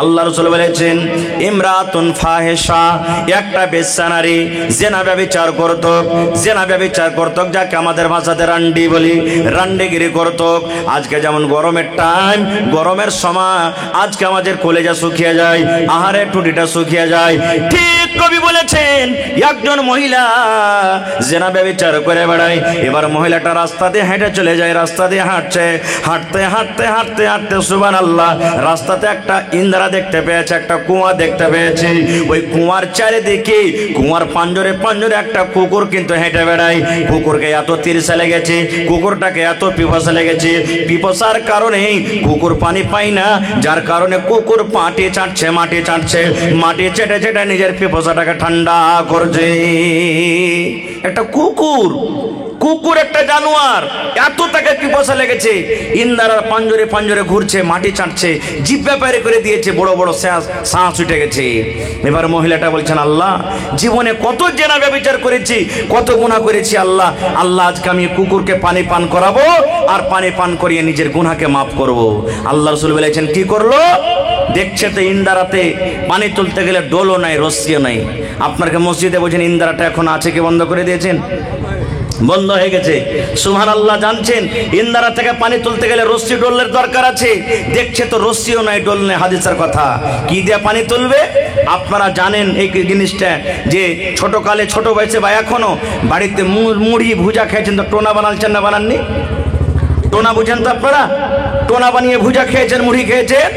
আল্লাহ রাসূল বলেছেন ইমরাতুন ফাহিশা, একটা বেশ্যা নারী জিনা ব্যভিচার করত, জিনা ব্যভিচার করত, যাকে আমাদের ভাষাতে রান্ডি বলি, রান্ডিগিরি করত। আজকে যেমন গরমের টাইম, গরমের সময় আজকে আমাদের কলেজা শুকিয়ে যায়, আহারে টুটিটা শুকিয়ে যায়, ঠিক কবি বলেছেন একজন মহিলা জিনা ব্যভিচার করে বেড়ায়। এবার মহিলাটা রাস্তা দিয়ে হেঁটে চলে যায়, রাস্তা দিয়ে হাঁটছে, হাঁটতে হাঁটতে হাঁটতে হাঁটতে সুবহানাল্লাহ রাস্তাতে একটা ইন্দ্রা দেখতে পেয়েছে, একটা কুয়া দেখতে পেয়েছে। ওই কুয়ার চারিদিকে, কুয়ার পাঞ্জরে পাঞ্জরে একটা কুকুর কিন্তু হেঁটে বেড়ায়। কুকুরকে এত তিরসা লেগেছে, কুকুরটাকে এত পিপাসা লেগেছে, পিপাসার কারণে কুকুর পানি পায় না, যার কারণে কুকুর মাটি চাটছে, মাটি চাটছে, মাটি চেটে চেটে নিজের পিপাসাটাকে ঠান্ডা করছে। একটা কুকুর, কুকুর একটা জানোয়ার, এত তাকে পিপাসা লেগেছে, ইন্দ্রার পাঞ্জরে পাঞ্জরে ঘুরছে, মাটি চাটছে, জিহ্বা বাইরে করে দিয়েছে, বড় বড় শ্বাস উঠে গেছে। এবার মহিলাটা বলছেন আল্লাহ, জীবনে কত জেনা ব্যভিচার করেছি, কত গুনাহ করেছি আল্লাহ, আল্লাহ আজকে আমি কুকুরকে পানি পান করাবো আর পানি পান করিয়ে নিজের গুনাহকে মাফ করব। আল্লাহ রাসূল বলেছেন কি করলো? দেখছে তো ইন্দ্রাতে পানি তুলতে গেলে ডোলও নাই, রশ্মিও নাই। আপনাকে মসজিদে বলছেন ইন্দ্রাটা এখন আছে কি বন্ধ করে দিয়েছেন? বন্ধ হয়ে গেছে। সুবহানাল্লাহ, জানছেন ইন্দ্রা থেকে পানি তুলতে গেলে রশ্মি ডোলের দরকার আছে, দেখছে তো রশ্মিও নাই, ডোল নেই। হাদিসের কথা, কি দিয়ে পানি তুলবে? আপনারা জানেন এই জিনিসটা, যে ছোটকালে ছোট বয়সে বা এখনো বাড়িতে মুড়ি ভুজা খেয়েছেন তো টোনা বানাচ্ছেন না, বানাননি? টোনা বুঝেন তো আপনারা? টোনা বানিয়ে ভুজা খেয়েছেন, মুড়ি খেয়েছেন।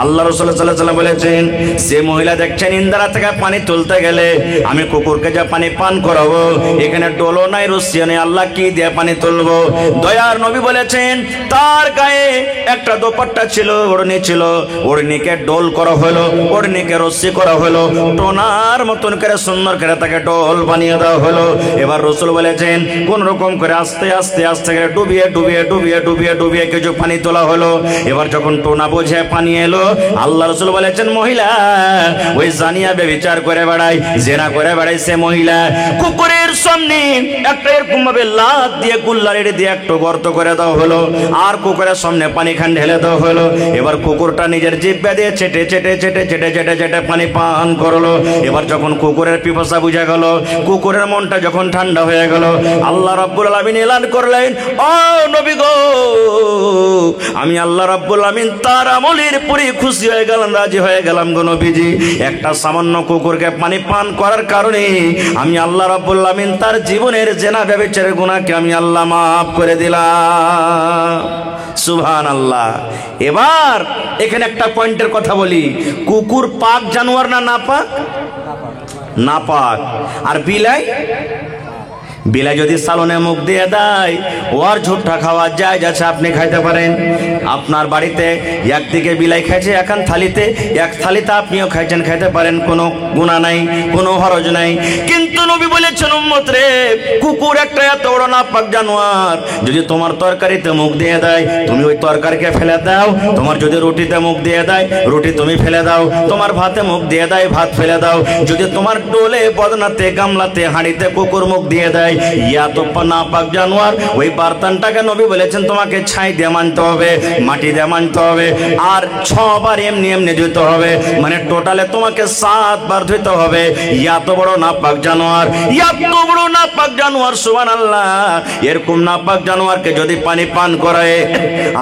আল্লাহ রাসূল সাল্লাল্লাহু আলাইহি ওয়াসাল্লাম বলেছেন সে মহিলা দেখছেন ইন্দ্রা থেকে পানি তুলতে গেলে আমি কুকুরকে যা পানি পান করাবো, এখানে ডোলো নাই, রশ্মি নেই, আল্লাহ কি দিয়ে পানি তুলবো? দয়ার নবী বলেছেন তার গায়ে একটা দোপাট্টা ছিল, ওড়নি ছিল, ওড়নিকে ডোল করা হলো, ওড়নিকে রশ্মি করা হলো, টোনার মতন করে সুন্দর করে তাকে ডোল বানিয়ে দেওয়া হলো। এবার রাসূল বলেছেন কোন রকম করে আস্তে আস্তে আস্তে করে ডুবিয়ে ডুবিয়ে ডুবিয়ে ডুবিয়ে ডুবিয়ে কিছু পানি তোলা হলো। এবার যখন টোনা বোঝে পানি এলো, আল্লাহ রাসূল বলেছেন মহিলা ওই জানিয়া ব্যভিচার করে বেড়ায়, জেনা করে বেড়ায় সে মহিলা, কুকুরের সামনে একটা এরকম ভাবে লাত দিয়ে কুল্লারি দিয়ে একটু গর্ত করে দেওয়া হলো, আর কুকুরের সামনে পানি খান ঢেলে দেওয়া হলো। এবার কুকুরটা নিজের জিহ্বা দিয়ে চেটে চেটে চেটে চেটে চেটে চেটে পানি পান করলো। এবার যখন কুকুরের পিপাসা বুঝে গেল, কুকুরের মনটা যখন ঠান্ডা হয়ে গেল, আল্লাহ রাব্বুল আলামিন এলান করলেন ও নবী গো, আমি আল্লাহ রাব্বুল আলামিন তার আমলের পরে খুশি হয়ে গেলাম, রাজি হয়ে গেলাম গো নবীজি। একটা সামান্য কুকুরকে পানি পান করার কারণে আমি আল্লাহ রাব্বুল আলামিন তার জীবনের জেনা ব্যভিচারের গুনাহকে আমি আল্লাহ মাফ করে দিলাম। সুবহানাল্লাহ। এবার এখানে একটা পয়েন্টের কথা বলি, কুকুর পাক জানোয়ার না নাপাক? নাপাক। আর বিলাই? বিলাই যদি সালনে মুখ দিয়ে দেয় ওর ঝুট্টা খাওয়া যায় যাচ্ছে, আপনি খাইতে পারেন। আপনার বাড়িতে একদিকে বিলাই খাইছে এখন থালিতে, এক থালিতে আপনিও খাইছেন, খাইতে পারেন, কোনো গুনাহ নাই, কোনো হরজ নাই। কিন্তু নবী বলেছেন উম্মত রে, কুকুর একটা এত বড় নাপাক জানোয়ার, যদি তোমার তরকারিতে মুখ দিয়ে দেয় তুমি ওই তরকারিকে ফেলে দাও, তোমার যদি রুটিতে মুখ দিয়ে দেয় রুটি তুমি ফেলে দাও, তোমার ভাতে মুখ দিয়ে দেয় ভাত ফেলে দাও, যদি তোমার ডোলে বদনাতে গামলাতে হাঁড়িতে কুকুর মুখ দিয়ে দেয়, ইয়া তো নাপাক জানোয়ার, ওই বার্তানটাকে নবী বলেছেন তোমাকে ছাই দিয়ে মানতে হবে, মাটি দিয়ে মানতে হবে, আর 6 বার এমনি এমনি ধুতে হবে, মানে টোটালে তোমাকে 7 বার ধুতে হবে। এত বড় নাপাক জানোয়ার, এত বড় নাপাক জানোয়ার, সুবহানাল্লাহ। এরকম নাপাক জানোয়ারকে যদি পানি পান করায়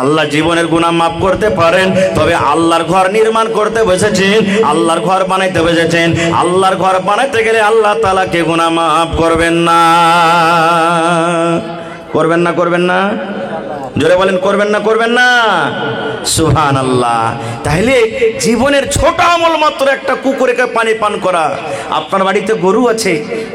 আল্লাহ জীবনের গুনাহ মাফ করতে পারেন, তবে আল্লাহর ঘর নির্মাণ করতে বসেছেন, আল্লাহর ঘর বানাইতে বসেছেন, আল্লাহর ঘর বানাইতে গেলে আল্লাহ তাআলা কে গুনাহ মাফ করবেন না? করবেন না? করবেন না? জোরে বলেন করবেন না? করবেন না? সুবহানাল্লাহ। তাহলে জীবনের ছোট আমল মাত্র একটা কুকুরকে পানি পান করা। আপনার বাড়িতে গরু আছে,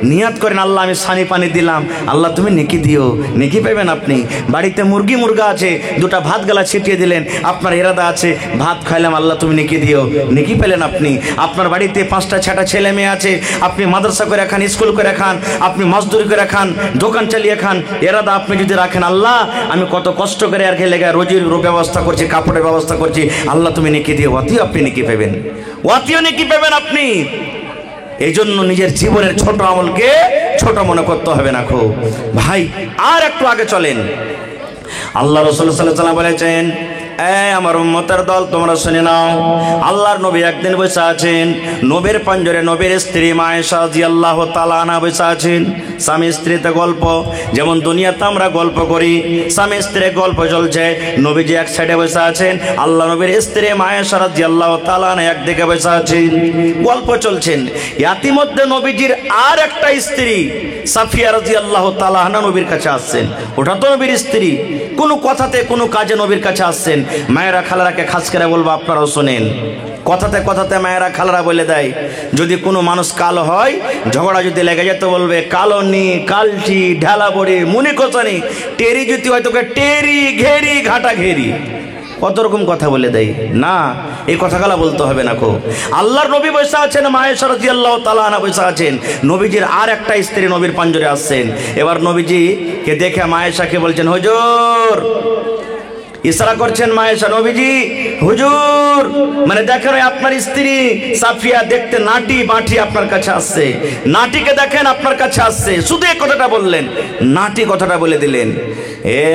নিয়াত করেন আল্লাহ আমি সানি পানি দিলাম, আল্লাহ তুমি নেকি দিও, নেকি পাবেন আপনি। বাড়িতে মুরগি মুরগা আছে, 2টা ভাত গালা ছিটিয়ে দিলেন, আপনার ইরাদা আছে ভাত খাইলাম, আল্লাহ তুমি নেকি দিও, নেকি পেলেন আপনি। আপনার বাড়িতে 5টা 6টা ছেলে মেয়ে আছে, আপনি মাদ্রাসা করে খান, স্কুল করে খান, আপনি মজদুরি করে খান, দোকান চালিয়ে খান, ইরাদা আপনি যদি রাখেন আল্লাহ আমি কত কষ্ট করে আর খেলে রোজির ব্যবস্থা করছি, কাপড়ের ব্যবস্থা করছি, আল্লাহ তুমি নেকি দিও, অতিও আপনি নেকি পাবেন, অতিও নেকি পাবেন আপনি। এই জন্য নিজের জীবনের ছোট আমলকে ছোট মনে করতে হবে না। খুব ভাই আর একটু আগে চলেন, আল্লাহ রাসূল সাল্লাল্লাহু আলাইহি ওয়াসাল্লাম বলেছেন আমার উম্মতের দল তোমরা শুনে নাও, আল্লাহর নবী একদিন বসে আছেন, নবীর পাঞ্জরে নবীর স্ত্রী মা আয়েশা রাদিয়াল্লাহু তাআলা আনহা বসে আছেন। স্বামী স্ত্রীতে গল্প, যেমন দুনিয়াতে আমরা গল্প করি, স্বামী স্ত্রীর গল্প চলছে, নবীজি এক সাইডে বসে আছেন, আল্লাহ নবীর স্ত্রী মা আয়েশা রাদিয়াল্লাহু তাআলা আনহা একদিকে বসে আছেন, গল্প চলছেন। ইতিমধ্যে নবীজির আর একটা স্ত্রী সাফিয়া রাদিয়াল্লাহু তাআলা আনহা নবীর কাছে আসছেন। ওটা তো নবীর স্ত্রী, কোনো কথাতে কোনো কাজে নবীর কাছে আসছেন। মায়েরা খালারাকে খাস করে বলবো, আপনারাও শোনেন, কথাতে কথাতে মায়েরা খালারা বলে দেয়, যদি কোনো মানুষ কালো হয়, ঝগড়া যদি লেগে যেত বলবে কালনি, কালটি, ঢেলা বড়ি, মুনি কোচানি, টেরি যদি হয়তো টেরি, ঘেরি, ঘাটা ঘেরি, কত রকম কথা বলে দেয় না। এই কথাগুলো বলতে হবে না। আল্লাহর নবী বসে আছেন, মা আয়েশা রাদিয়াল্লাহু তাআলা আনহা বসে আছেন, নবীজির আর একটা স্ত্রী নবীর পাঞ্জরে আসছেন। এবার নবীজিকে দেখে মা আয়েশাকে বলছেন, হুজুর, ইশারা করছেন মা আয়েশা, নবীজি হুজুর, মানে দেখেন আপনার স্ত্রী সাফিয়া দেখতে নাটি বাটি আপনার কাছে আসছে, নাটিকে দেখেন আপনার কাছে আসছে। শুধু এই কথাটা বললেন, নাটি কথাটা বলে দিলেন।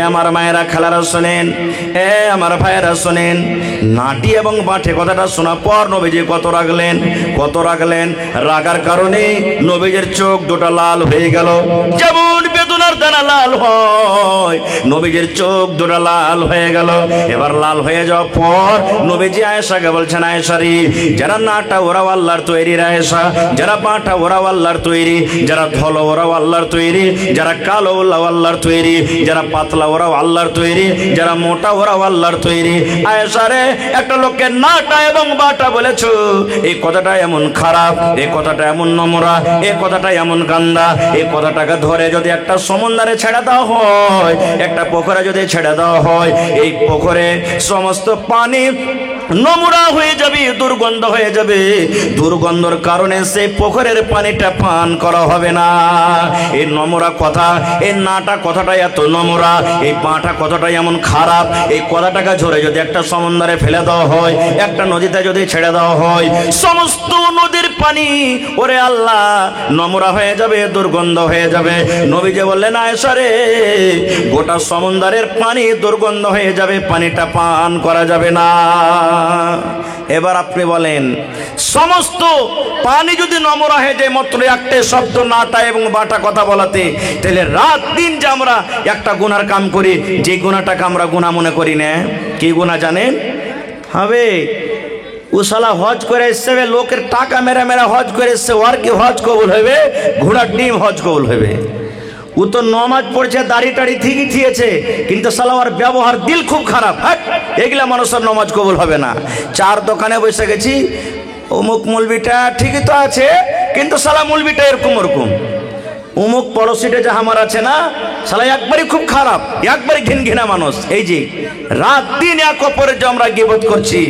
আমার মায়েরা খালারা শোনেন, আমার ভাইয়েরা শোনেন, নাটি এবং বাটে কথাটা শোনার পর নবীজি কত রাগলেন। রাগার কারণে নবীজির চোখ দুটো লাল হয়ে গেল, যেমন বেদনার দানা লাল হয়, নবীজির চোখ দুটো লাল হয়ে গেল। এবার লাল হয়ে যাওয়ার পর নবীজি আয়েশাকে বলছেন, আয়েশা রে, যারা নাটা ওরাও আল্লাহর তৈরি আয়েশা, যারা বাটা ওরাও আল্লাহর তৈরি, যারা ধলো ওরাও আল্লাহর তৈরি, যারা কালো ওরাও আল্লাহর তৈরি, যারা পাতলা ওরাও আল্লাহর তৈরি, যারা মোটা ওরাও আল্লাহর তৈরি। আয়েশা রে, একটা লোককে নাটা এবং বাটা বলেছো, এই কথাটা এমন খারাপ, এই কথাটা এমন নোংরা, এই কথাটা এমন গান্দা, এই কথাটাকে ধরে যদি একটা সমুদ্রে ছেড়ে দেওয়া হয়, একটা পুকুরে যদি ছেড়ে দেওয়া হয়, এই পুকুরে সমস্ত পানি নোংরা হয়ে যাবে, দুর্গন্ধ হয়ে যাবে, দুর্গন্ধর কারণে সেই পুকুরের পানিটা পান করা হবে না। এই নোংরা কথা, এই নাটা কথাটা এত নোংরা, এই পাটা কথাটা এমন খারাপ, এই কথাটাকে ঝরে যদি একটা সমুদ্রে ফেলে দেওয়া হয়, একটা নদীতে যদি ছেড়ে দেওয়া হয়, সমস্ত নদীর পানি ওরে আল্লাহ নোংরা হয়ে যাবে, দুর্গন্ধ হয়ে যাবে। নবীজি বললেন, আয়েশা রে, গোটা সমুদ্রের পানি দুর্গন্ধ হয়ে যাবে, পানিটা পান করা যাবে না। এবার আপনি বলেন, সমস্ত পানি যদি নোংরা হয়ে যায় মাত্র একটা শব্দ নাটা এবং বাটা কথা বলাতে, তাহলে রাত দিন যে আমরা একটা গুনার কাম করি, যে গুনাহটাকে আমরা গুনাহ মনে করি না, কি গুনাহ জানেন? হবে ও শালা হজ করে এসছে, লোকের টাকা মেরা হজ করে এসছে, ওর কি হজ কবুল হবে? ঘোড়ার ডিম হজ কবুল হবে। ও তো নমাজ পড়ছে, দাড়ি টাড়ি ঠিকই থিয়েছে, কিন্তু শালা ওর ব্যবহার দিল খুব খারাপ। এগুলা মানুষের নমাজ কবুল হবে না। চার দোকানে বসে গেছি, অমুক মৌলবিটা ঠিকই তো আছে, কিন্তু শালা মৌলবিটা এরকম ওরকম। অমুক পড়োশিটা যে আমার আছে না, শালা একবারই খুব খারাপ, একবারই ঘিনঘিনা মানুষ। এই যে রাত দিন এক অপরের যে আমরা গীবত করছি,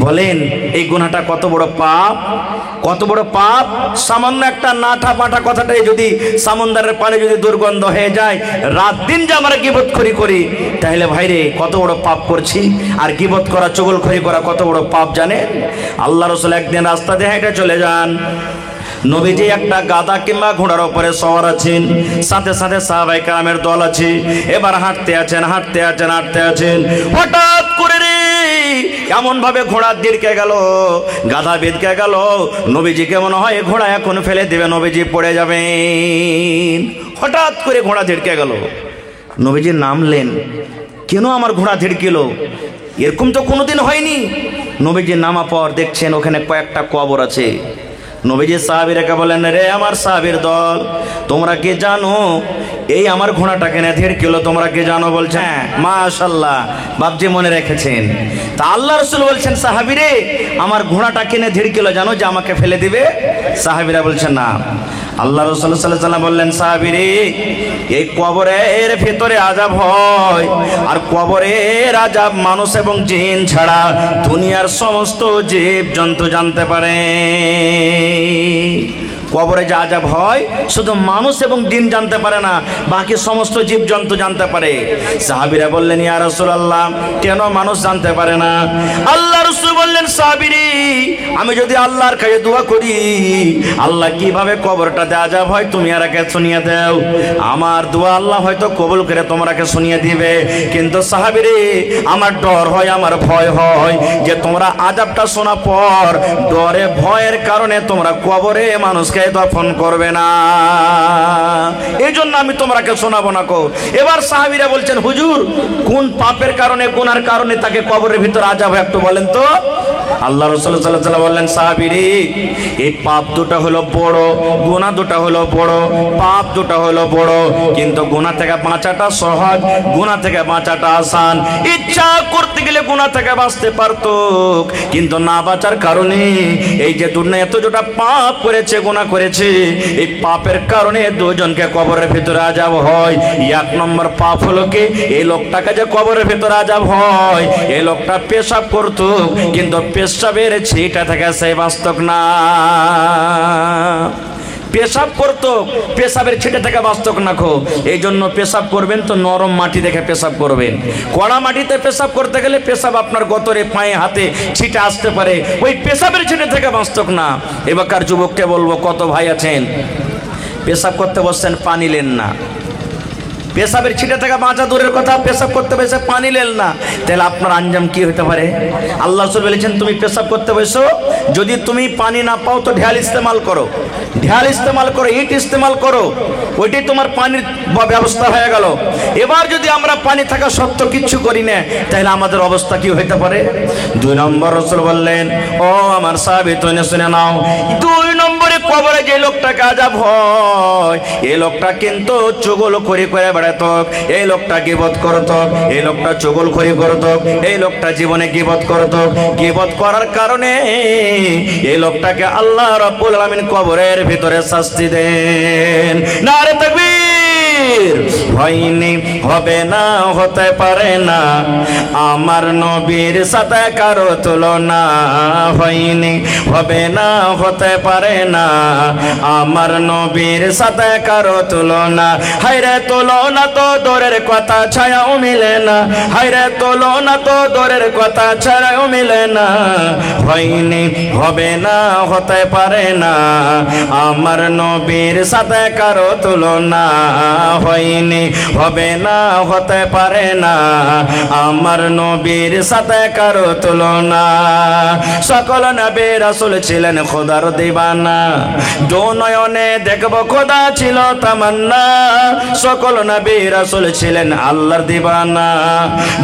বলেন এই গুনাহটা কত বড় পাপ, কত বড় পাপ। সামান্য একটা নাটা পাটা কথাটাই যদি সমুদ্রের পানি যদি দুর্গন্ধ হয়ে যায়, রাত দিন যে আমরা গীবত করি, তাহলে ভাইরে কত বড় পাপ করছি। আর গীবত করা, চুগলখড়ি করা কত বড় পাপ জানেন? আল্লাহ রাসূল একদিন রাস্তা দিয়ে হেঁটে চলে যান, নবীজি একটা গাধা কিংবা ঘোড়ার উপরে সওয়ার আছেন, সাথে সাথে সাহাবায়ে কেরামের দল আছে। এবার হাঁটতে আছেন, হঠাৎ করে রে এমন ভাবে ঘোড়া দিড়কে গেল, গাধা বেদকে গেল, নবীজিকে মনে হয় ঘোড়া এখন ফেলে দেবে, নবীজি পড়ে যাবেন। হঠাৎ করে ঘোড়া ধিড়কে গেল, নবীজি নামলেন, কেন আমার ঘোড়া ধিড়কিল? এরকম তো কোনোদিন হয়নি। নবীজি নামা পর দেখছেন ওখানে কয়েকটা কবর আছে। নবীজি সাহাবীরাকে বলেন, রে আমার সাহাবীর দল, তোমরা কি জানো এই আমার ঘোড়াটা কেন ধিড়কিল? তোমরা কি জানো? বলছে, হ্যাঁ মাশাআল্লাহ, বাপজি মনে রেখেছেন। তা আল্লাহ রাসূল বলছেন, সাহাবীরে আমার ঘোড়াটা কেন ধিড়কিল জানো, যে আমাকে ফেলে দিবে? সাহাবীরা বলছেন না। আল্লাহ রাসূল সাল্লাল্লাহু আলাইহি ওয়াসাল্লাম বললেন, সাহাবীরে এই কবরের ভিতরে আযাব হয়, আর কবরের আযাব মানুষ এবং জিন ছাড়া দুনিয়ার সমস্ত জীব জন্তু জানতে পারে। কবরে যে আযাব হয় শুধু মানুষ এবং জিন জানতে পারে না, বাকি সমস্ত জীবজন্তু জানতে পারে। সাহাবীরা বললেন, ইয়া রাসূলুল্লাহ, কেন মানুষ জানতে পারে না? আল্লাহ রাসূল বললেন, সাহাবীরি, আমি যদি আল্লাহর কাছে দোয়া করি, আল্লাহ কিভাবে কবরটাতে আযাব হয় তুমি আরকে শুনিয়ে দাও, আমার দোয়া আল্লাহ হয়তো কবুল করে তোমরাকে শুনিয়ে দিবে। কিন্তু সাহাবীরে, আমার ডর হয়, আমার ভয় হয় যে তোমরা আযাবটা শোনা পর ডরে ভয়ের কারণে তোমরা কবরে মানুষকে দফন করবে না, এই জন্য আমি তোমরাকে শোনাবো না কো। এবার সাহাবীরা বলছেন, হুজুর, কোন পাপের কারণে, গুনার কারণে তাকে কবরের ভিতর আযাব হয় একটু বলেন তো। আল্লাহ রাসূল সাল্লাল্লাহু আলাইহি ওয়াসাল্লাম বললেন, সাহাবীরে, এই পাপ দুটো হলো বড়, গুনাহ দুটো হলো বড়। পাপ দুটো হলো বড়, কিন্তু গুনাহ থেকে বাঁচাটা সহজ, গুনাহ থেকে বাঁচাটা আসান। ইচ্ছা করতে গেলে গুনাহ থেকে বাঁচতে পারতো, কিন্তু না বাঁচার কারণে এই যে দুনিয়া এত যেটা পাপ করেছে, গুনাহ করেছে, এই পাপের কারণে দুজনকে কবরের ভিতরে আযাব হয়। এক নম্বর পাপ হলো কি, এই লোকটাকে যে কবরের ভিতরে আযাব হয়, এই লোকটা পেশাব করতো, কিন্তু পেশাবের ছিটা থেকে সে বাঁচত না। পেশাব করতো, পেশাবের ছিটে থেকে বাঁচত না খো। এই জন্য পেশাব করবেন তো নরম মাটি দেখে পেশাব করবেন। কড়া মাটিতে পেশাব করতে গেলে পেশাব আপনার গতরে, পায়ে, হাতে ছিটে আসতে পারে, ওই পেশাবের ছিটে থেকে বাঁচত না। এবারকার যুবককে বলবো, কত ভাই আছেন পেশাব করতে বসছেন, পানি নেন না, পেশাবের ছিটে থেকে বাঁচা দূরের কথা, পেশাব করতে বসে পানি নেন না, তাহলে আপনার আঞ্জাম কি হতে পারে? আল্লাহ রাসূল বলেছেন, তুমি পেশাব করতে বসো, যদি তুমি পানি না পাও তো ঢাল ইস্তেমাল করো, ঢাল ইস্তেমাল করো, ইট ইস্তেমাল করো, ওইটাই তোমার পানির ব্যবস্থা হয়ে গেল। এবার যদি আমরা পানি থাকা সত্ত্বেও কিচ্ছু করি না, তাহলে আমাদের অবস্থা কি হতে পারে? 2 নম্বর রাসূল বললেন, ও আমার সাহাবী, তুমি শুনে নাও, 2 নম্বরে কবরে যে লোকটাকে আযাব হয়, এই লোকটা কিন্তু চুগলখড়ি করে বেড়াতো, এই লোকটা গীবত করতো, এই লোকটা চুগলখড়ি করতো, এই লোকটা জীবনে গীবত করতো। গীবত করার কারণে এই লোকটাকে আল্লাহ রাব্বুল আলামিন কবরের ভিতরে শাস্তি দেন। নারে তাকবীর! হয়নি, হবে না, হতে পারে না, আমার নবীর সাথে কারো তুলনা। হয়নি, হবে না, হতে পারে না, আমার নবীর সাথে কারো তুলনা। হায়রে তুলনা তো দূরের কথা, ছায়াও মিলে না। হায়রে তুলনা তো দূরের কথা, ছায়াও মিলে না। হয়নি, হবে না, হতে পারে না, আমার নবীর সাথে কারো তুলনা। হয়নি, হবে না, হতে পারে না, আমার নবীর সাথে কারো তুলনা। সকল নবী রাসূল ছিলেন খোদার দিবানা, দু নয়নে দেখব খোদা ছিল তামান্না। সকল নবী রাসূল ছিলেন আল্লাহর দিবানা,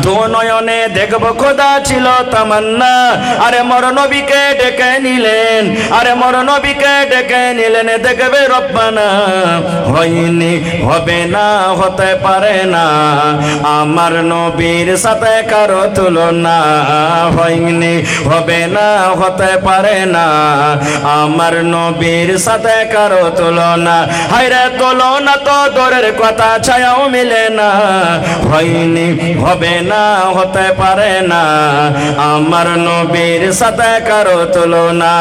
দু নয়নে দেখব খোদা ছিল তামান্না। আরে মোর নবীকে ডেকে নিলেন, আরে মোর নবীকে ডেকে নিলেন, দেখবে রব্বানা। হয়নি, হবে না, হতে পারে না, আমার নবীর সাথে কারো তুলনা। হয়নি, হবে না, হতে পারে না, আমার নবীর সাথে কারো তুলনা। হায়রে তুলনা তো দূরের কথা, ছায়াও মিলে না। হয়নি, হবে না, হতে পারে না, আমার নবীর সাথে কারো তুলনা।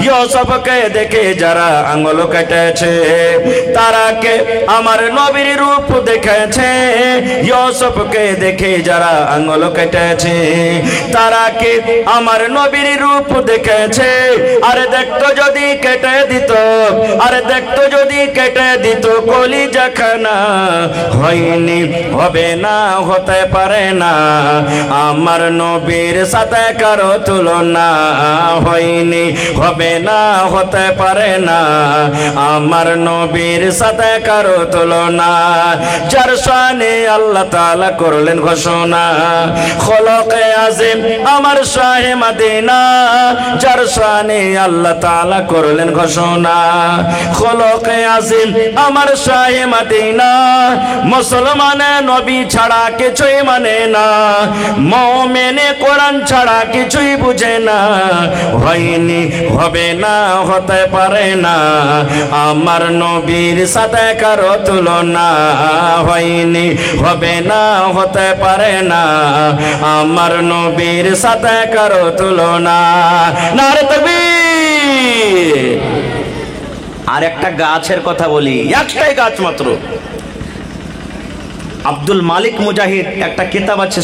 ইউসুফকে দেখে যারা আঙ্গুল কেটেছে, তারাকে আমার নবীর রূপ দেখেছে। ইউসুফকে দেখে যারা আঙ্গুল কেটেছে, তারাকে আমার নবীর রূপ দেখেছে। আরে দেখতো যদি কেটে দিত, আরে দেখতো যদি কেটে দিত কলিজাখানা। হয়নি, হবে না, হতে পারে না, আমার নবীর সাথে কারো তুলনা। হয়নি, হবে না, হতে পারে না, আমার নবীর সাথে কারো তুলনা। যার শানে আল্লাহ তাআলা করলেন ঘোষণা, খলকে আযীম আমার শাহে মদিনা। যার শানে আল্লাহ তাআলা করলেন ঘোষণা, খলকে আযীম আমার শাহে মদিনা। মুসলমানে নবী ছাড়া কিছুই মানে না, মুমিনে কোরআন ছাড়া কিছুই বুঝে না। হয়নি, হবে না, হতে পারে না, আমার নবীর সাথে কারো তুলনা। হয়নি, হবে না, হতে পারে না, আমার নবীর সাথে কারো তুলনা। নারে তাকবীর! আর একটা গাছের কথা বলি, একটাই গাছ মাত্র। আব্দুল মালিক মুজাহিদ একটা কিতাব আছে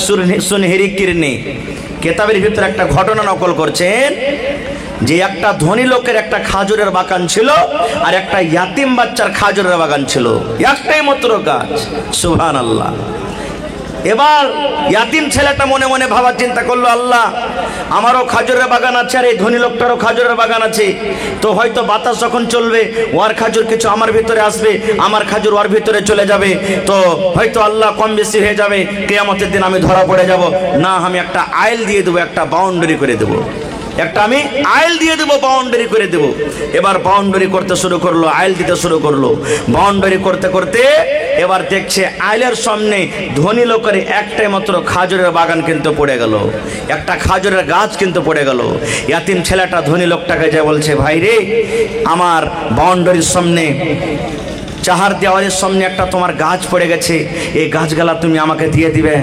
সুনহেরি কিরনি, কিতাবের ভিতরে একটা ঘটনা নকল করছেন যে একটা ধনী লোকের একটা খাজুরের বাগান ছিল আর একটা ইয়াতিম বাচ্চার খাজুরের বাগান ছিল, একটাই মাত্র গাছ। সুবহানাল্লাহ। এবার ইয়াতিম ছেলেটা মনে মনে ভাবার চিন্তা করলো, আল্লাহ আমারও খাজুরের বাগান আছে আর এই ধনী লোকটারও খাজুরের বাগান আছে, তো হয়তো বাতাস যখন চলবে ওর খাজুর কিছু আমার ভিতরে আসবে, আমার খাজুর ওর ভিতরে চলে যাবে, তো হয়তো আল্লাহ কম বেশি হয়ে যাবে, কিয়ামতের দিন আমি ধরা পড়ে যাব। না, আমি একটা আইল দিয়ে দেবো, একটা বাউন্ডারি করে দেবো, একটা আমি আইল দিয়ে দেবো, বাউন্ডারি করে দেবো। এবার বাউন্ডারি করতে শুরু করলো, আইল দিতে শুরু করলো। বাউন্ডারি করতে করতে এবার দেখছে আইলের সামনে ধনী লোকের একটাই মাত্র খাজুরের বাগান কিন্তু পড়ে গেল, একটা খাজুরের গাছ কিন্তু পড়ে গেল। ইয়াতিম ছেলেটা ধনী লোকটাকে যা বলছে, ভাই রে, আমার বাউন্ডারির সামনে চাহার দেওয়ালের সামনে একটা তোমার গাছ পড়ে গেছে, এই গাছগুলা তুমি আমাকে দিয়ে দিবে,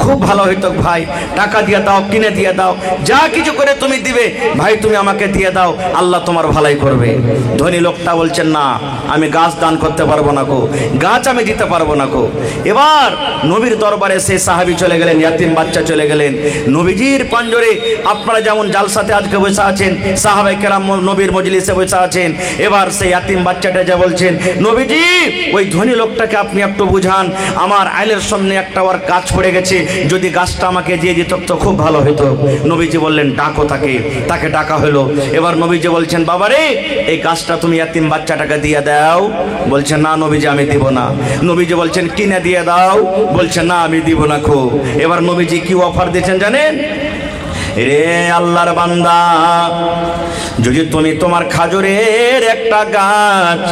খুব ভালো হইতো ভাই, টাকা দিয়ে দাও, কিনে দিয়ে দাও, যা কিছু করে তুমি দিবে ভাই, তুমি আমাকে দিয়ে দাও, আল্লাহ তোমার ভালাই করবে। ধনী লোকটা বলছেন, না আমি গাছ দান করতে পারবো না গো, গাছ আমি দিতে পারবো না গো। এবার নবীর দরবারে সেই সাহাবী চলে গেলেন, ইয়াতিম বাচ্চা চলে গেলেন নবীজির পাঞ্জরে। আপনারা যেমন জালসাতে আজকে বসে আছেন, সাহাবায়ে কেরাম নবীর মজলিসে বসে আছেন, এবার সেই ইয়াতিম বাচ্চাটা যা বলছেন, নবীজি ওই ধনী লোকটাকে আপনি একটু বুঝান, আমার আইলের সামনে একটা ওর গাছ পড়ে গেছে, যদি গাছটা আমাকে দিয়ে দিত তো খুব ভালো হতো। নবীজি বললেন, ডাকো তাকে। তাকে ডাকা হলো। এবার নবীজি বলছেন, বাবা রে, এই গাছটা তুমি ইয়াতিম বাচ্চাটাকে দিয়ে দাও। বলছে, না নবীজি আমি দিব না। নবীজি বলছেন, কিনে দিয়ে দাও। বলছে, না আমি দিব না খো। এবার নবীজি কি অফার দিয়েছেন জানেন? রে আল্লাহর বান্দা, যদি তুমি তোমার খাজুরের একটা গাছ,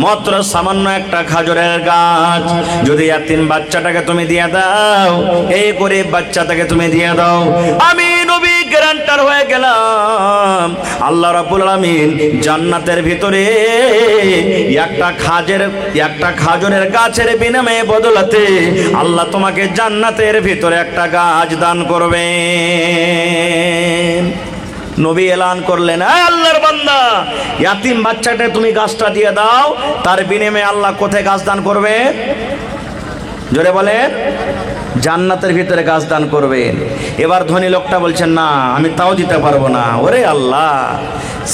মাত্র সামান্য একটা খাজুরের গাছ, যদি ইয়াতিম বাচ্চাটাকে তুমি দিয়ে দাও, এই গরিব বাচ্চাটাকে তুমি দিয়ে দাও, আমি নবী গ্যারান্টার হয়ে গেলাম, আল্লাহ রাব্বুল আলামিন জান্নাতের ভিতরে একটা খাজুরের গাছের বিনিময়ে বদলাতে আল্লাহ তোমাকে জান্নাতের ভিতরে একটা গাছ দান করবে। নবী এলান করলেন, আল্লাহর বান্দা, ইয়াতিম বাচ্চাটা তুমি গাছটা দিয়ে দাও, তার বিনিময়ে আল্লাহ কোথায় গাছ দান করবে? জোরে বলেন। জান্নাতের ভিতরে গাছ দান করবেন। এবার ধনী লোকটা বলছেন, না আমি তাও দিতে পারবো না। ওরে আল্লাহ!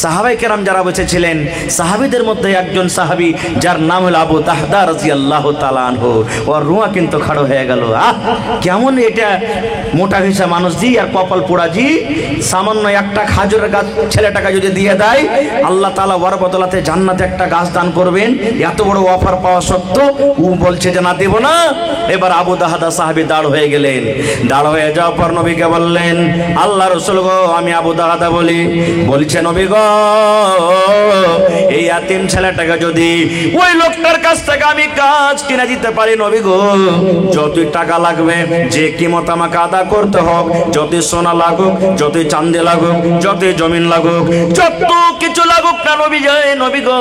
সাহাবায়ে কেরাম যারা বসেছিলেন, সাহাবীদের মধ্যে একজন সাহাবী যার নাম হলো আবু তাহদা রাদিয়াল্লাহু তাআলা আনহু, ওর রুয়া কিন্তু খাড়ো হয়ে গেল। কেমন এটা মোটা হিসা মানুষ জি আর কপাল পোড়া জি, সামান্য একটা খাজুরের গাছ ছেলেটাকে যদি দিয়ে দেয়, আল্লাহ তাআলা ওর বদলাতে জান্নাতে একটা গাছ দান করবেন। এত বড় অফার পাওয়া সত্ত্বেও ও বলছে যে না দেব না। এবার আবু তাহদা সাহাবী দাঁড় হয়ে গেলেন। দাঁড় হয়ে যাওয়ার পর নবীকে বললেন, আল্লাহ রাসূল গো, আমি আবু তাহদা বলি। বলছে, নবী গো, এই ইয়াতিম ছেলেটাকে যদি ওই লোকটার কাছ থেকে আমি কাজ কিনে দিতে পারি, নবী গো, যতই টাকা লাগবে, যে কিমত আমাকে আদা করতে হোক, যতই সোনা লাগুক, যতই চাঁদি লাগুক, যতই জমিন লাগুক, যত কিছু লাগুক না নবী যায়, নবী গো,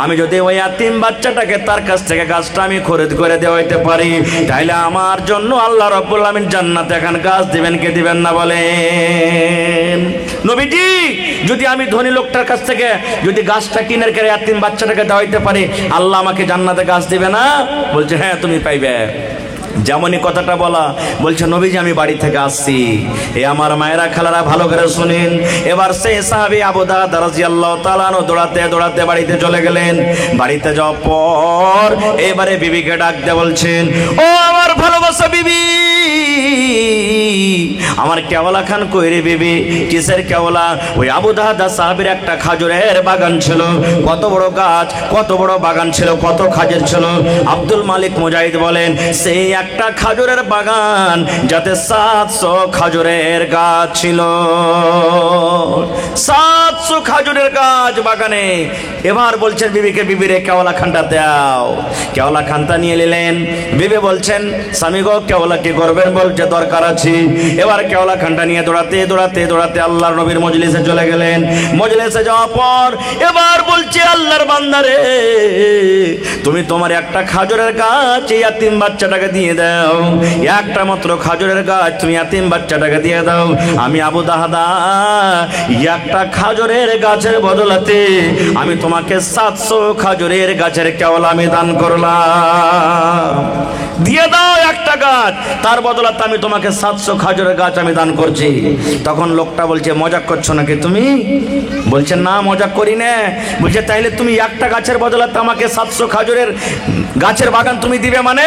আমি যদি ওই ইয়াতিম বাচ্চাটাকে তার কাছ থেকে গাছটা আমি খরিদ করে দেওয়াইতে পারি, তাইলে আমার জন্য আল্লাহ রাব্বুল আলামিন জান্নাতে এখন গাছ দিবেন, কে দিবেন না বলেন? নবীজি, যদি আমি ধনী লোকটার কাছ থেকে যদি গাছটা কিনে করে ইয়াতিম বাচ্চাটাকে দেওয়াইতে পারি, আল্লাহ আমাকে জান্নাতে গাছ দিবে না? বলছে, হ্যাঁ তুমি পাইবে। যেমনই কথাটা বলা, বলছে, নবীজি আমি বাড়ি থেকে আসছি। এ আমার মায়েরা খালারা ভালো করে শুনেন। এবার সেই সাহাবী আবু দারদা রাদিয়াল্লাহু তাআলা আনহু দৌড়াতে দৌড়াতে বাড়িতে চলে গেলেন। বাড়িতে যাওয়ার পর এবারে বিবিকে ডাক দিয়ে বলছেন, ও আমার ভালোবাসা বিবি, আমার কেওলা খান কই রে বিবি? কিসের কেওলা? ওই আবু দারদা সাহাবীর একটা খাজুরের বাগান ছিল। কত বড় গাছ, কত বড় বাগান ছিল, কত খাজুর ছিল। আব্দুল মালিক মুজাহিদ বলেন, সেই একটা খাজুরের বাগান যাতে 700 খাজুরের গাছ ছিল। 700 খাজুরের গাছ বাগানে। এবার বলছেন বিবিকে, বিবিরে কেওলা খানটা দাও। কেওলা খানটা নিয়ে নিলেন। বিবি বলছেন, স্বামী গো, কেওলা কি করবেন? বলছে, দরকার আছে। এবার কেওলা খানটা নিয়ে দৌড়াতে দৌড়াতে দৌড়াতে আল্লাহর নবীর মজলিসে চলে গেলেন। মজলিসে যাওয়ার পর এবার বলছে, আল্লাহর বান্দারে, তুমি তোমার একটা খাজুরের গাছ ইয়াতিম বাচ্চাটাকে দিয়ে দাও। একটা মাত্র খাজুরের গাছ তুমি ইয়াতিম বাচ্চাটাকে দিয়ে দাও। আমি আবু দাহদা একটা খাজুরের খেজুরের গাছের বদলাতে আমি তোমাকে 700 খেজুরের গাছের কেওলা আমি দান করলাম। দিয়ে দাও একটা গাছ, তার বদলাতে আমি তোমাকে 700 খেজুরের গাছ আমি দান করছি। তখন লোকটা বলছে, মজাক করছো নাকি তুমি? বলছে, না মজাক করি না। বলছে, তাইলে তুমি একটা গাছের বদলাতে আমাকে 700 খেজুরের গাছের বাগান তুমি দিবে মানে?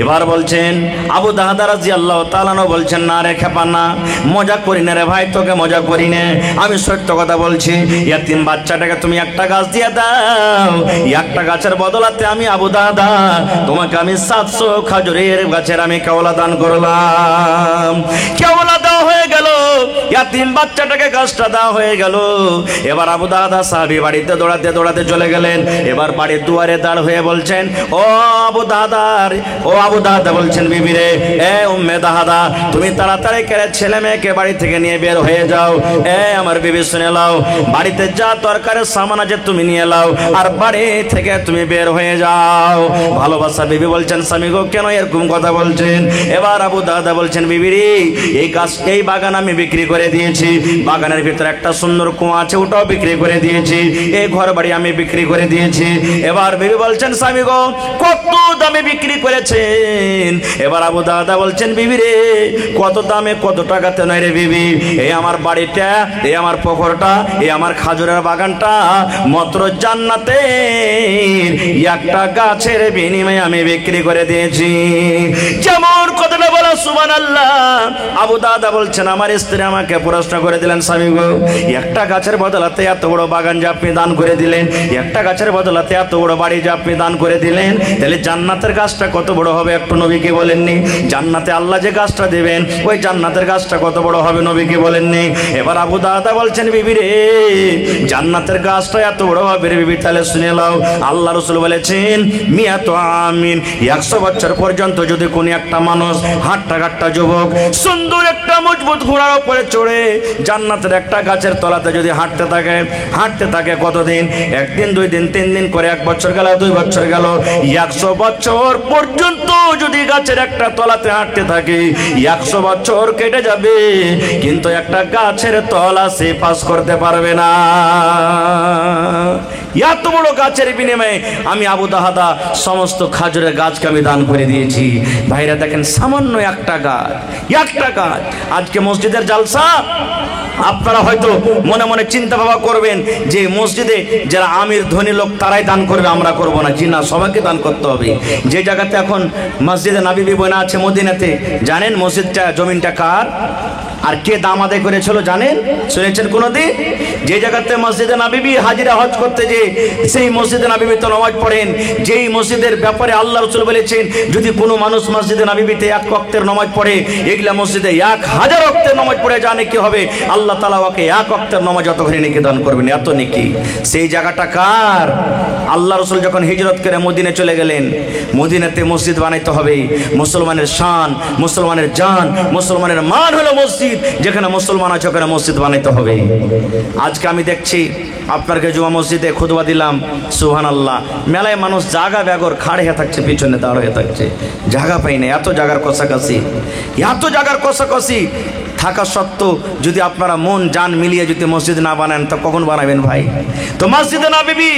এবার বলছেন আবু দাহদা রাদিয়াল্লাহু তাআলা আনহু বলছেন, না রে খেপা না, মজা করি না রে ভাই, তোকে মজা করি না, আমি সত্য কথা বলছি। ইয়াতিম বাচ্চাটাকে তুমি একটা গাছ দিয়ে দাও, একটা গাছের বদলাতে আমি আবু দাহদা তোমাকে আমি 700 খেজুরের গাছের আমি কেওলা দান করলাম। কেওলা দেওয়া হয়ে গেল, ইয়াতিম বাচ্চাটাকে গাছটা দেওয়া হয়ে গেল। এবার আবু দাহদা সাহাবী বাড়িতে দৌড়াতে দৌড়াতে চলে গেলেন। এবার বাড়ির দুয়ারে দাঁড় হয়ে বলছেন, ও আবু দাহদার, ও আবু দাহদা বলছেন, বিবি রে, এ উম্মে দাহদা, তুমি তাড়াতাড়ি করে ছেলে মেয়েকে বাড়ি থেকে নিয়ে বের হয়ে যাও। এ আমার বিবি শুনে লাও, বাড়িতে যা তরকারের সামান আছে তুমি নিয়ে লাও, আর বাড়ি থেকে তুমি বের হয়ে যাও। ভালোবাসা বিবি বলছেন, স্বামী গো কেন এরকম কথা বলছেন? এবার আবু দাহদা বলছেন, বিবি রে, এই গাছ এই বাগান আমি বিক্রি করে দিয়েছি, বাগানের ভিতরে একটা সুন্দর কুয়া আছে ওটাও বিক্রি করে দিয়েছি, এই ঘর বাড়ি আমি বিক্রি করে দিয়েছি। এবার বিবি বলছেন, স্বামী গো কত দামে বিক্রি করেছেন? এবার আবু দাহদা বলছেন, বিবি রে, কত দামে কত টাকাতে নয় রে বিবি, এই আমার বাড়িটা, এই আমার পুকুরটা, এই আমার খাজুরের বাগানটা মাত্র জান্নাতে একটা গাছের বিনিময়ে আমি বিক্রি করে দিয়েছি। যেমন কথাটা বলা সুবহানাল্লাহ। আবু দাহদা বলছেন, আমার স্ত্রী আমাকে প্রশ্ন করে দিলেন, স্বামী গো একটা গাছের বদলাতে এত বড় বাগান যে আপনি দান করে দিলেন, একটা গাছের বদলাতে এত বড় বাড়ি যে আপনি দান করে দিলেন, তাহলে জান্নাতের গাছটা কত বড় হবে একটু নবীকে বলেননি? জান্নাতে আল্লাহ যে গাছটা দেবেন ওই জান্নাতের গাছটা কত বড় হবে নবীকে বলেননি? এবার আবু দাহদা বলছেন, বিবি রে, জান্নাতের গাছটা এত বড় হবে রে বিবি, তাহলে শুনে নাও, আল্লাহ রাসূল বলেছেন, মিয়াতু আমিন, 100 বছর পর্যন্ত যদি কোন একটা মানুষ হাঁটটা কাটটা যুবক সুন্দর একটা মজবুত ঘোড়ার উপরে চড়ে জান্নাতের একটা গাছের তলাতে যদি হাঁটতে থাকে কতদিন? একদিন, 2 দিন, 3 দিন করে 1 বছর গেল, 2 বছর গেল, 100 বছর পর্যন্ত যদি গাছের একটা তলাতে হাঁটতে থাকে, 100 বছর কেটে যাবে, কিন্তু একটা গাছের তলা সে পাস করতে পারবে না। এত বড় গাছের বিনিময়ে আমি আবু দাহদা সমস্ত খাজুরের গাছকে আমি দান করে দিয়েছি। ভাইরা দেখেন, সামান্য একটা গাছ। আজকে মসজিদের জালসা, আপনারা হয়তো মনে মনে চিন্তা ভাবনা করবেন যে মসজিদে যারা আমির ধনী লোক তারাই দান করবে, আমরা করব না। জি না, সবাইকে দান করতে হবে। যে জায়গাতে এখন মসজিদে নববী বনা আছে মদিনাতে, জানেন মসজিদটা জমিনটা কার আর কে দাম আদায় করেছিল জানেন? শুনেছেন কোনোদিন? যে জায়গাতে মসজিদে নববী হাজিরা হজ করতে, যে সেই মসজিদে নববীতে নামাজ পড়েন, যেই মসজিদের ব্যাপারে আল্লাহ রাসূল বলেছেন, যদি কোনো মানুষ মসজিদে নববীতে 1 ওয়াক্তের নামাজ পড়ে, এগুলা মসজিদে 1000 ওয়াক্তের নামাজ পড়ে জানে কি হবে? আল্লাহ তাআলা ওকে 1 ওয়াক্তের নামাজ যতখানি নেকি দান করবেন, এত নেকি। সেই জায়গাটা কার? আল্লাহ রাসূল যখন হিজরত করে মদিনায় চলে গেলেন, মদিনাতে মসজিদ বানাইতে হবে। মুসলমানের শান, মুসলমানের জান, মুসলমানের মান হলো মসজিদ। যেখানে মুসলমান আছে ওখানে মসজিদ বানাইতে হবে। আজকে আমি দেখছি আপনাকে জুমা মসজিদে খুতবা দিলাম, সুবহানাল্লাহ, মেলায় মানুষ জায়গা বেগর খাড় হয়ে থাকছে, পিছনে দাঁড় হয়ে থাকছে, জায়গা পাই না। এত জায়গার কষাকষি থাকা সত্ত্বেও যদি আপনারা মন জান মিলিয়ে যদি মসজিদ না বানান, তো কখন বানাবেন ভাই? তো মসজিদে নববী,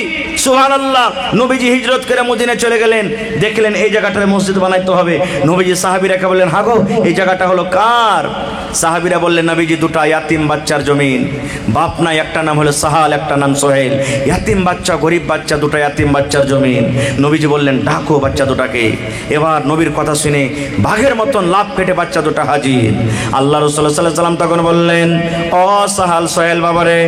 সুবহানাল্লাহ, নবীজি হিজরত করে মদিনায় চলে গেলেন, দেখলেন এই জায়গাটায় মসজিদ বানাইতে হবে। নবীজি সাহাবীরাকে বললেন, হাগো এই জায়গাটা হলো কার? সাহাবীরা বললেন, নবীজি 2টা ইয়াতিম বাচ্চার জমিন, বাপ নাই, একটা নাম হলো সাহাল, একটা নাম সোহেল, ইয়াতিম বাচ্চা, গরিব বাচ্চা, 2টা ইয়াতিম বাচ্চার জমিন। নবীজি বললেন, ডাকো বাচ্চা 2টাকে। এবার নবীর কথা শুনে বাঘের মতন লাভ কেটে বাচ্চা 2টা হাজির। আল্লাহ রাসূল সাল্লাল্লাহু আলাইহি ওয়াসাল্লাম তখন বললেন, ও সাহাল, সোহেল বাবারে,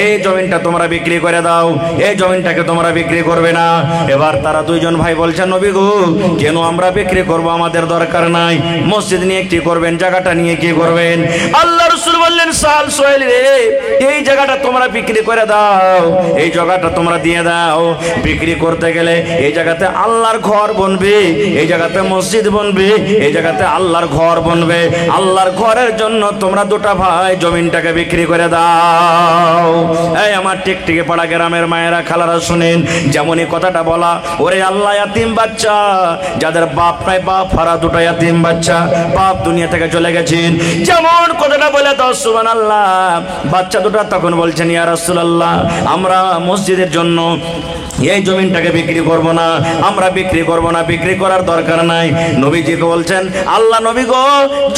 এই জমিনটা তোমরা বিক্রি করে দাও, এই জমিনটাকে তোমরা বিক্রি করবে না। এবার তারা 2জন ভাই বলছেন, নবী গো, কেন আমরা বিক্রি করব? আমাদের দরকার নাই। মসজিদ নিয়ে কি করবেন? জায়গাটা নিয়ে কি করবেন? আল্লাহ রাসূল বললেন, সাহাল, সোহেল রে, এই জায়গাটা তোমরা বিক্রি করে দাও, এই জায়গাটা তোমরা দিয়ে দাও। বিক্রি করতে গেলে এই জায়গাতে আল্লাহর ঘর বনবে, এই জায়গাতে মসজিদ বনবে, এই জায়গাতে আল্লাহর ঘর বনবে। আল্লাহর ঘরের জন্য তোমরা দুটা ভাই জমিনটাকে বিক্রি করে দাও। এই আমার টিকটিকি পাড়া গ্রামের মায়েরা খালারা শুনেন, যেমনই কথাটা বলা, ওরে আল্লাহ ইয়াতিম বাচ্চা যাদের বাপ নাই, বাপ হারা দুটো ইয়াতিম বাচ্চা, বাপ দুনিয়া থেকে চলে গেছেন, যেমন কথাটা বলে দাও সুবহানাল্লাহ। বাচ্চা দুটো তখন বলছেন, ইয়া রাসূলুল্লাহ, আমরা মসজিদের জন্য এই জমিনটাকে বিক্রি করব না, আমরা বিক্রি করব না, বিক্রি করার দরকার নাই। নবীজিকে বলছেন, আল্লাহ নবী গো,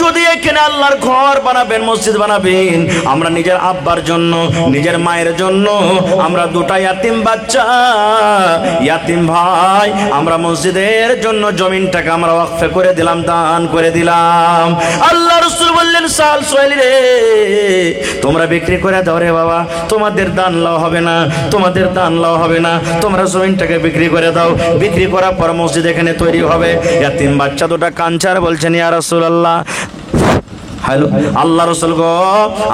যদি এখানে আল্লাহর ঘর বানাবেন, মসজিদ বানাবেন, আমরা নিজের আব্বার জন্য, নিজের মায়ের জন্য, আমরা দুটা ইয়াতিম বাচ্চা, ইয়াতিম ভাই, আমরা মসজিদের জন্য জমিনটাকে আমরা ওয়াকফে করে দিলাম, দান করে দিলাম। আল্লাহ রাসূল বললেন, সাল সোহেল রে, তোমরা বিক্রি করে দাও রে বাবা, তোমাদের দান লাও হবে না, তোমাদের দান লাও হবে না, তোমরা জমিনটাকে বিক্রি করে দাও। বিক্রি করার পর মসজিদ এখানে তৈরি হবে। ইয়াতিম বাচ্চা দুটা কাঞ্চার বলছেন, ইয়া রাসূলুল্লাহ, হ্যালো আল্লাহ রাসূল গো,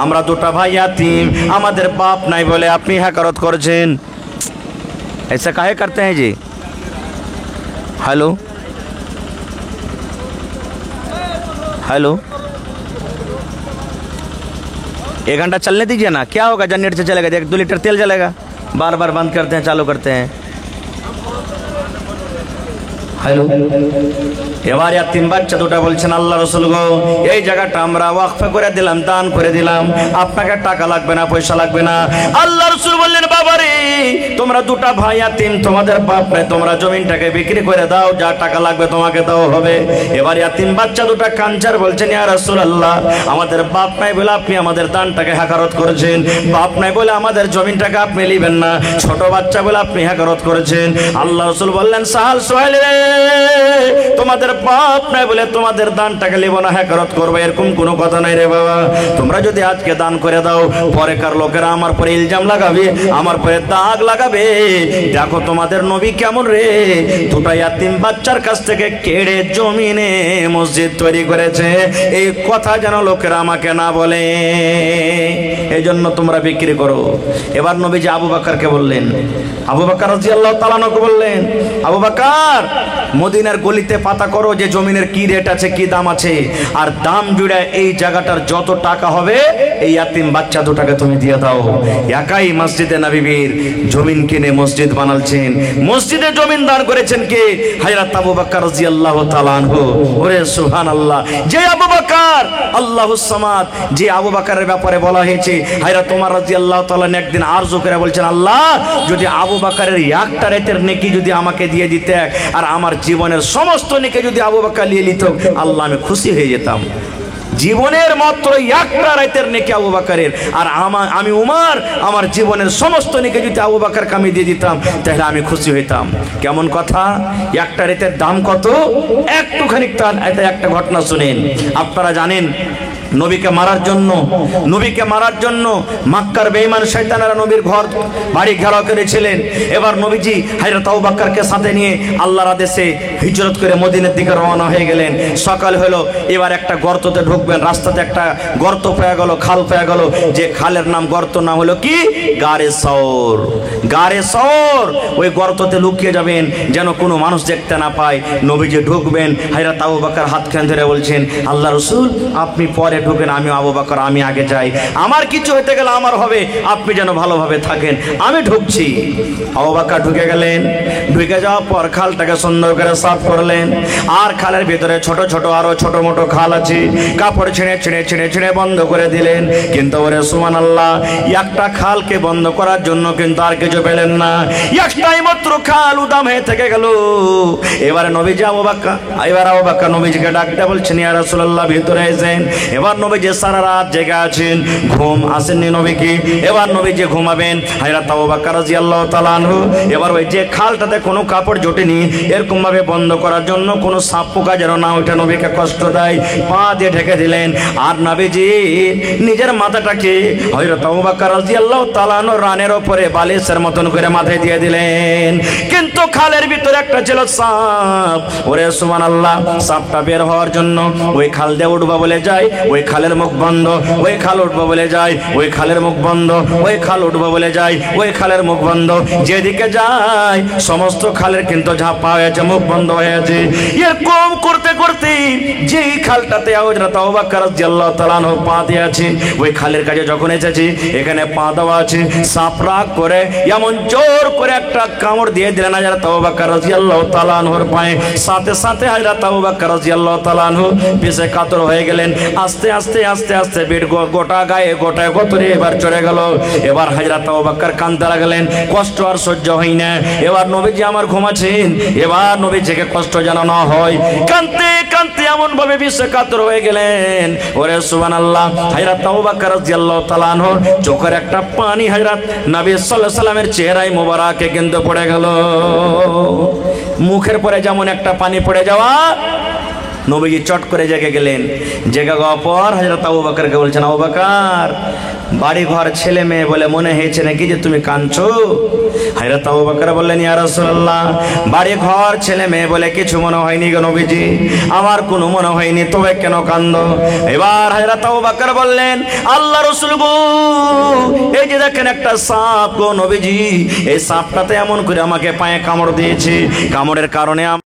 আমরা দুটা ভাই ইয়াতিম, আমাদের বাপ নাই বলে আপনি হ্যাকারত করছেন। ऐसा काहे करते हैं जी? हेलो हेलो, 1 घंटा चलने दीजिए ना, क्या होगा, जनरेटर से चलेगा, 1-2 लीटर तेल जलेगा, बार बार बंद करते हैं चालू करते हैं। হ্যালো, এবার ইয়াতিম বাচ্চা দুটা বলছেন, আল্লাহ রাসূল গো, এই জায়গাটা আমরা ওয়াকফ করে দিলাম, দান করে দিলাম, আপনাকে টাকা লাগবে না, পয়সা লাগবে না। আল্লাহ রাসূল বললেন, বাবারে, তোমরা দুটা ভাই ইয়াতিম, তোমাদের বাপ নাই, তোমরা জমিনটাকে বিক্রি করে দাও, যা টাকা লাগবে তোমাকে দাও হবে। এবার ইয়াতিম বাচ্চা দুটা কাঞ্চার বলছেন, ইয়া রাসূলুল্লাহ, আমাদের বাপ নাই বলে আপনি আমাদের দানটাকে হ্যাকারত করেছেন, বাপ নাই বলে আমাদের জমিনটাকে আপনি নেবেন না, ছোট বাচ্চা বলে আপনি হ্যাকারত করেছেন। আল্লাহ রাসূল বললেন, সাহাল সোহেল রে, তোমাদের বাপ নাই বলে তোমাদের দানটাকে নেব না, হ্যাকারত করবে, এরকম কোনো কথা নাই রে বাবা। তোমরা যদি আজকে দান করে দাও, পরেকার লোকেরা আমার পরে ইলজাম লাগাবে, আমার পরে দাগ লাগাবে, দেখো তোমাদের নবী কেমন রে, দুটা ইয়াতিম বাচ্চার কাছ থেকে কেড়ে জমিনে মসজিদ তৈরি করেছে, এই কথা যেন লোকেরা আমাকে না বলে, এই জন্য তোমরা বিক্রি করো। এবার নবীজি আবু বকরকে বললেন, আবু বকর রাদিয়াল্লাহু তাআলা আনহু বললেন, আবু বকর, মদিনার গলিতে পাতা করো যে জমিনের কি রেট আছে, কি দাম আছে, আর দাম জুড়ে এই জায়গাটার যত টাকা হবে এই ইয়াতিম বাচ্চা দুটাকে তুমি দিয়ে দাও। একাই মসজিদে নববীর জমিন কিনে মসজিদ বানালছেন, মসজিদে জমিন দান করেছেন কে? হযরত আবু বকর রাদিয়াল্লাহু তাআলা আনহু। ওরে সুবহানাল্লাহ, যে আবু বকর আল্লাহুস সামাদ, যে আবু বকরের ব্যাপারে বলা হয়েছে, হযরত ওমর রাদিয়াল্লাহু তাআলা একদিন আরজু করে বলছেন, আল্লাহ যদি আবু বকরের একটা রাতের নেকি যদি আমাকে দিয়ে দিতে, আর আমার জীবনের সমস্ত নেকি যদি আবু বকর নিয়ে নিত, আল্লাহ আমি খুশি হয়ে যেতাম। জীবনের মাত্র একটা রাতের নেকি আবু বকরের, আর আমি উমর আমার জীবনের সমস্ত নেকি যদি আবু বকরকে আমি দিয়ে দিতাম, তাহলে আমি খুশি হইতাম। কেমন কথা, একটা রাতের দাম কত? একটুখানি একটা ঘটনা শুনেন। আপনারা জানেন, নবীকে মারার জন্য মক্কার বেঈমান শয়তানেরা নবীর ঘর বাড়ি ঘেরাও করেছিলেন। এবার নবীজি হযরত আবু বকরকে সাথে নিয়ে আল্লাহর আদেশে হিজরত করে মদিনার দিকে রওনা হয়ে গেলেন। সকাল হলো, এবার একটা গর্ততে ঢুকবেন, রাস্তাতে একটা গর্ত পেয়ে গেল, খাল পেয়ে গেল, যে খালের নাম, গর্ত নাম হলো কি? গারে সওর। গারে সওর, ওই গর্ততে লুকিয়ে যাবেন যেন কোনো মানুষ দেখতে না পায়। নবীজি ঢুকবেন, হযরত আবু বকর হাতখান ধরে বলছেন, আল্লাহ রাসূল আপনি পরে ঢুকেন, আমি আবু বকর আমি আগে যাই, আমার কিছু হতে গেলে আমার হবে, আপনি যেন ভালোভাবে থাকেন, আমি ঢুকছি। আবু বকর ঢুকে গেলেন। ঢুকে যাওয়ার পর খালটাকে সুন্দর করে সাফ করলেন, আর খালের ভিতরে ছোট ছোট আরো ছোট মোটো খাল আছে, কাপড় ছিঁড়ে ছিঁড়ে ছিঁড়ে ছিঁড়ে বন্ধ করে দিলেন। কিন্তু ওরে সুবহানাল্লাহ, একটা খালকে বন্ধ করার জন্য কিন্তু আর কিছু পেলেন না, একটাই মাত্র খাল উদাম হয়ে থেকে গেল। এবারে নবীজি আবু বকর নবীজিকে ডাকতে বলছেন, ইয়া রাসূলুল্লাহ ভিতরে এসেন। এবার নবীজি সারা রাত জেগে আছেন, ঘুম আসেননি নবীকে। এবার নবীজি ঘুমাবেন, হযরত আবু বকর রাদিয়াল্লাহু তাআলা আনহু এবার ওই যে খালটাতে কোনো কাপড় জোটেনি, এরকম ভাবে বন্ধ করার জন্য কোনো সাপ পোকা যেন না ওইটা নবীকে কষ্ট দেয়, পা দিয়ে ঢেকে দিলেন। আর নবীজি নিজের মাথাটাকে হযরত আবু বকর রাদিয়াল্লাহু তাআলা আনহু রানের উপরে বালিশের মতন করে মাথায় দিয়ে দিলেন। কিন্তু খালের ভিতরে একটা ছিল সাপ। ওরে সুবহানাল্লাহ, সাপটা বের হওয়ার জন্য ওই খাল দিয়ে উঠবা বলে যায়, ওই খালের মুখ বন্ধ, ওই খাল উঠবো বলে যায়, ওই খালের মুখ বন্ধ, ওই খাল উঠবো বলে যায়, ওই খালের মুখ বন্ধ। যেদিকে যায় সমস্ত খালের কিন্তু ঝাপা হয়েছে, মুখ বন্ধ হয়েছে। এরকম করতে করতে যেই খালটাতে হযরত আবু আবু বকর রাদিয়াল্লাহু তাআলা আনহু পা দিয়ে আছেন। ওই খালের কাছে যখন এসেছি, এখানে পা দেওয়া আছে, সাপ রাগ করে এমন জোর করে একটা কামড় দিয়ে দিলেন হযরত আবু বকর রাদিয়াল্লাহু তাআলা আনহুর পায়ে। সাথে সাথে হযরত আবু বকর রাদিয়াল্লাহু তাআলা আনহু পিছে কাতর হয়ে গেলেন। আস্তে আস্তে আস্তে আস্তে বেড গোটা গায়ে গোটায় গতরে এবার চড়ে গেল। এবার হযরত আবু বকর কাঁদতে লাগলেন, কষ্ট আর সহ্য হয় না। এবার নবীজি আমার ঘুমাচ্ছেন, এবার নবীজিকে কষ্ট যেন না হয়, কাঁদতে কাঁদতে এমন ভাবে পিছে কাতর হয়ে গেলেন। ওরে সুবহানাল্লাহ, হযরত আবু বকর রাদিয়াল্লাহু তাআলা আনহু চোখের একটা পানি হযরত নবী সাল্লাল্লাহু আলাইহি সাল্লামের চেহারায় মোবারকে কিন্তু পড়ে গেল। মুখের পরে যেমন একটা পানি পড়ে যাওয়া, নবীজি চট করে জেগে গেলেন। জেগে যাওয়ার পর হযরত আবু বকরকে বলছেন, আবু বকর, বাড়ি ঘর ছেলে মেয়ে বলে মনে হয়েছে নাকি যে তুমি কাঁদছো? হযরত আবু বকর বললেন, ইয়া রাসূলুল্লাহ, বাড়ি ঘর ছেলে মেয়ে বলে কিছু মনে হয়নি গো নবীজি, আমার কোনো মনে হয়নি, তবে কেন কাঁদো? এবার হযরত আবু বকর বললেন, আল্লাহ রাসূল গো, এই যে দেখেন একটা সাপ গো নবীজি, এই সাপটাতে এমন করে আমাকে পায়ে কামড় দিয়েছে, কামড়ের কারণে